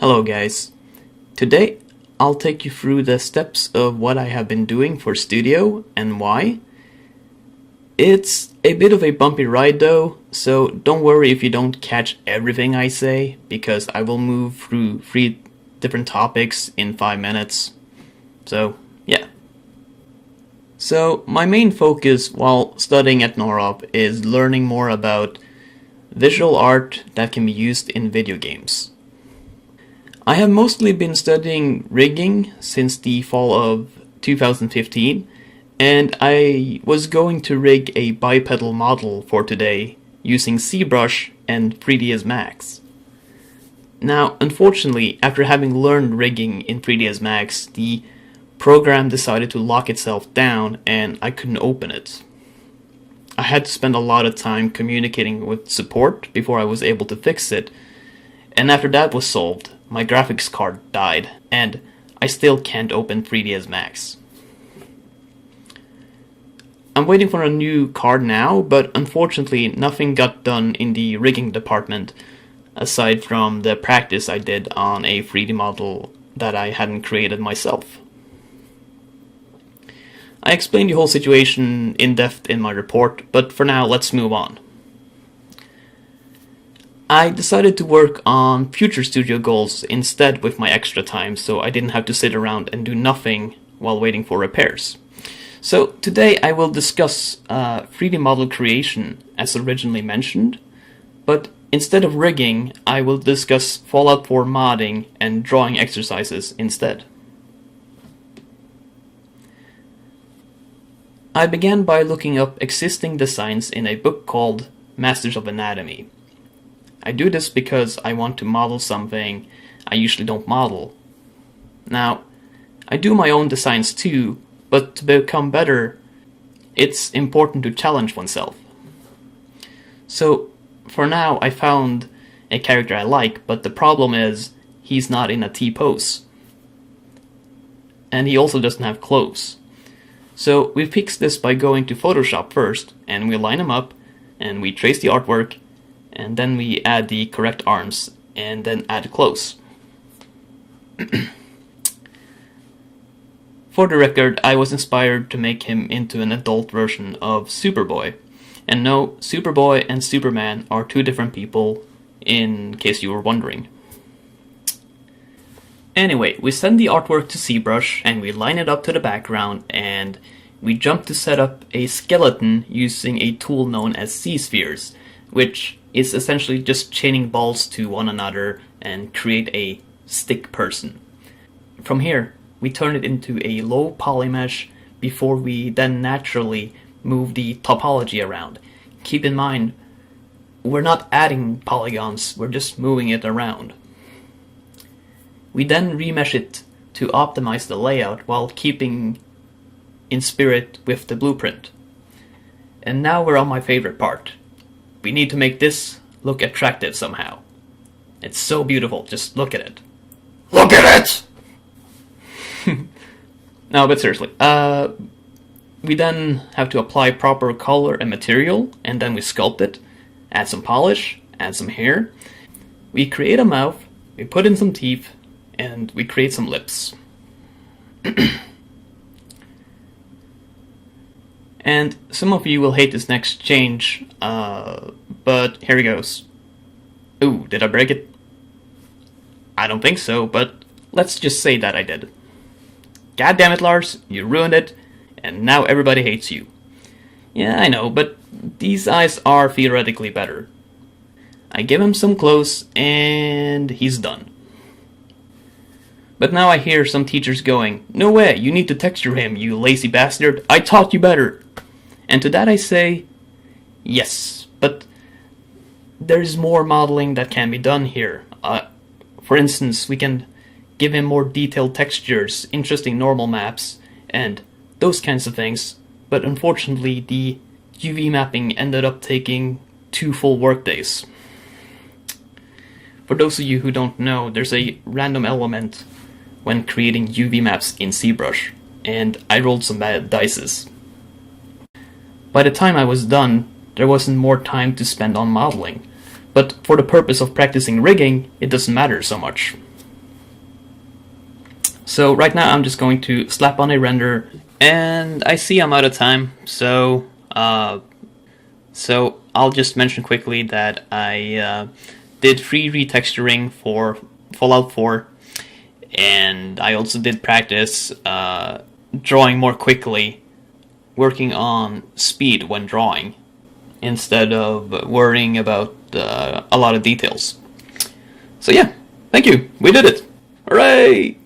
Hello guys. Today I'll take you through the steps of what I have been doing for studio and why. It's a bit of a bumpy ride though, so don't worry if you don't catch everything I say, because I will move through 3 different topics in 5 minutes. So, yeah. So, my main focus while studying at NOROP is learning more about visual art that can be used in video games. I have mostly been studying rigging since the fall of 2015, and I was going to rig a bipedal model for today using ZBrush and 3ds Max. Now, unfortunately, after having learned rigging in 3ds Max, the program decided to lock itself down and I couldn't open it. I had to spend a lot of time communicating with support before I was able to fix it, and after that was solved, my graphics card died, and I still can't open 3ds Max. I'm waiting for a new card now, but unfortunately nothing got done in the rigging department, aside from the practice I did on a 3D model that I hadn't created myself. I explained the whole situation in depth in my report, but for now let's move on. I decided to work on future studio goals instead with my extra time, so I didn't have to sit around and do nothing while waiting for repairs. So today I will discuss 3D model creation as originally mentioned, but instead of rigging, I will discuss Fallout 4 modding and drawing exercises instead. I began by looking up existing designs in a book called Masters of Anatomy. I do this because I want to model something I usually don't model. Now, I do my own designs too, but to become better, it's important to challenge oneself. So, for now, I found a character I like, but the problem is he's not in a T-pose. And he also doesn't have clothes. So we fix this by going to Photoshop first, and we line him up, and we trace the artwork, and then we add the correct arms, and then add clothes. For the record, I was inspired to make him into an adult version of Superboy. And no, Superboy and Superman are 2 different people, in case you were wondering. Anyway, we send the artwork to ZBrush, and we line it up to the background, and we jump to set up a skeleton using a tool known as Z-spheres, which is essentially just chaining balls to one another and create a stick person. From here, we turn it into a low poly mesh before we then naturally move the topology around. Keep in mind, we're not adding polygons, we're just moving it around. We then remesh it to optimize the layout while keeping in spirit with the blueprint. And now we're on my favorite part. We need to make this look attractive somehow. It's so beautiful, just look at it. Look at it! No, but seriously, we then have to apply proper color and material, and then we sculpt it, add some polish, add some hair. We create a mouth, we put in some teeth, and we create some lips. And some of you will hate this next change, but here it goes. Ooh, did I break it? I don't think so, but let's just say that I did. God damn it, Lars, you ruined it, and now everybody hates you. Yeah, I know, but these eyes are theoretically better. I give him some clothes, and he's done. But now I hear some teachers going, "No way, you need to texture him, you lazy bastard. I taught you better." And to that I say, yes, but there's more modeling that can be done here. For instance, we can give him more detailed textures, interesting normal maps, and those kinds of things. But unfortunately, the UV mapping ended up taking 2 full workdays. For those of you who don't know, there's a random element when creating UV maps in ZBrush, and I rolled some bad dices. By the time I was done, there wasn't more time to spend on modeling, but for the purpose of practicing rigging, it doesn't matter so much. So right now I'm just going to slap on a render, and I see I'm out of time, so I'll just mention quickly that I did free retexturing for Fallout 4, and I also did practice drawing more quickly, working on speed when drawing, instead of worrying about a lot of details. So yeah, thank you, we did it! Hooray!